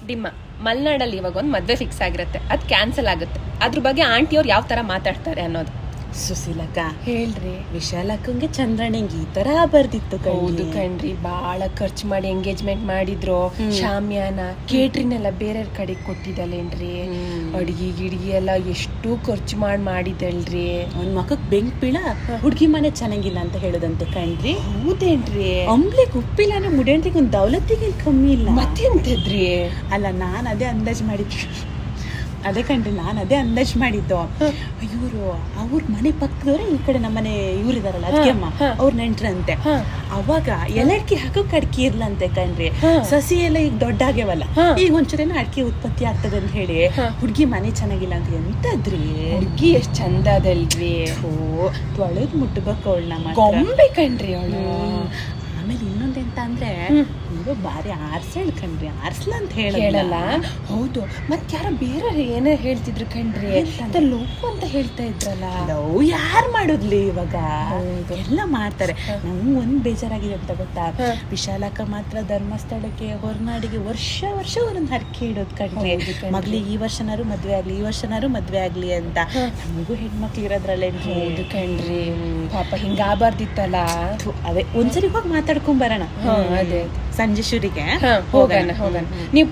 ಡಿಮ್ಮ ಮಲೆನಾಡಲ್ಲಿ ಇವಾಗ ಒಂದು ಮದುವೆ ಫಿಕ್ಸ್ ಆಗಿರುತ್ತೆ, ಅದು ಕ್ಯಾನ್ಸಲ್ ಆಗುತ್ತೆ. ಅದ್ರ ಬಗ್ಗೆ ಆಂಟಿಯವ್ರು ಯಾವ ಥರ ಮಾತಾಡ್ತಾರೆ ಅನ್ನೋದು. ಸುಶೀಲಕ್ಕ ಹೇಳ್ರಿ. ವಿಶಾಲಕ್ಕಂಗೆ ಚಂದ್ರಣ್ಣಂಗೆ ಈ ತರ ಬರ್ದಿತ್ತು. ಹೌದು ಕಣ್ರಿ, ಬಾಳ ಖರ್ಚು ಮಾಡಿ ಎಂಗೇಜ್ಮೆಂಟ್ ಮಾಡಿದ್ರು. ಶಾಮಿಯಾನ ಕೇಟ್ರಿನ್ ಎಲ್ಲ ಬೇರೆ ಕಡೆ ಕೊಟ್ಟಿದ್ದಲ್ಲೇನ್ರಿ. ಅಡ್ಗಿ ಗಿಡ್ಗಿ ಎಲ್ಲ ಎಷ್ಟು ಖರ್ಚು ಮಾಡಿದಳ್ರಿ. ಅವ್ನ ಮಗಕ್ ಬೆಂಕ್ ಬೀಳ ಹುಡ್ಗಿ ಮನೆ ಚೆನ್ನಾಗಿಲ್ಲ ಅಂತ ಹೇಳೋದಂತೆ ಕಣ್ರಿ. ಹೌದೇನ್ರಿ? ಅಂಬ್ಲಿಗೆ ಉಪ್ಪಿಲ್ಲ ಅಂದ್ರೆ ಮುಡಿಯಂಟಿಗೆ ಒಂದು ದೌಲತ್ತಿಗೆ ಕಮ್ಮಿ ಇಲ್ಲ. ಮತ್ತೆಂತದ್ರಿ? ಅಲ್ಲ, ನಾನು ಅದೇ ಅಂದಾಜ್ ಮಾಡಿದ್ದು. ಅದೇ ಕಣ್ರಿ, ನಾನು ಅದೇ ಅಂದಾಜ್ ಮಾಡಿದ್ದು. ಇವರು ಅವ್ರ ಮನೆ ಪಕ್ಕದವ್ರೆ ಈ ಕಡೆ ನಮ್ಮನೆ ಇವ್ರಿದಾರಲ್ಲ ಅದಕ್ಕೆ ಅಮ್ಮ, ಅವ್ರ ನೆಂಟ್ರಂತೆ. ಅವಾಗ ಎಲಕ್ಕಿ ಹಾಕೋಕ್ ಅಡ್ಕಿ ಇರ್ಲಂತೆ ಕಣ್ರಿ. ಸಸಿ ಎಲ್ಲ ಈಗ ದೊಡ್ಡ ಆಗ್ಯಾವಲ್ಲ, ಈಗ ಒಂಚೂರೇನೋ ಅಡ್ಕೆ ಉತ್ಪತ್ತಿ ಆಗ್ತದೆ ಅಂತ ಹೇಳಿ ಹುಡ್ಗಿ ಮನೆ ಚೆನ್ನಾಗಿಲ್ಲ ಅಂತ. ಎಂತದ್ರಿ ಹುಡ್ಗಿ ಎಷ್ಟ್ ಚಂದ ಅದಲ್ರಿ. ತೊಳೆದ್ ಮುಟ್ಬೇಕು ಅವಳನ್ನ. ಗೊಂಬೆ ಕಣ್ರಿ ಅವಳು. ಆಮೇಲೆ ಇನ್ನೊಂದೆಂತ ಅಂದ್ರೆ ಇವರು ಬಾರಿ ಆರ್ಸಳ್ ಕಣ್ರಿ. ಆರ್ಸ್ಲ ಅಂತ ಹೇಳಲ್ಲ. ಹೌದು, ಮತ್ ಯಾರೋ ಬೇರೆ ಏನೇ ಹೇಳ್ತಿದ್ರು ಕಣ್ರಿ, ಲೋಕು ಅಂತ ಹೇಳ್ತಾ ಇದ್ರಲ್ಲ. ಲವ್ ಯಾರ್ ಮಾಡುದ್ಲಿ ಇವಾಗ? ಎಲ್ಲ ಮಾಡ್ತಾರೆ. ನಂಗೆ ಒಂದ್ ಬೇಜಾರಾಗಿದೆ ಅಂತ ಗೊತ್ತಾ, ವಿಶಾಲಕ್ಕ ಮಾತ್ರ ಧರ್ಮಸ್ಥಳಕ್ಕೆ ಹೊರನಾಡಿಗೆ ವರ್ಷ ಒಂದೊಂದು ಹರಕೆ ಇಡೋದು ಕಣ್ರಿ. ಮಗ್ಳಿಗೆ ಈ ವರ್ಷನಾರು ಮದ್ವೆ ಆಗ್ಲಿ, ಈ ವರ್ಷನಾರು ಮದ್ವೆ ಆಗ್ಲಿ ಅಂತ. ನಮಗೂ ಹೆಣ್ಮಕ್ಳು ಇರೋದ್ರಲ್ಲೇ. ಹೌದು ಕಣ್ರಿ, ಪಾಪ ಹಿಂಗಾಗಬಾರ್ದಿತ್ತಲ್ಲ. ಅದೇ ಒಂದ್ಸರಿ ಹೋಗಿ ಮಾತಾಡ್ಕೊಂಡ್ ಬರೋಣ. ಅದೇ ಸಂಜೆ ಶುರಿಗೆ ಹೋಗೋಣ. ನೀವು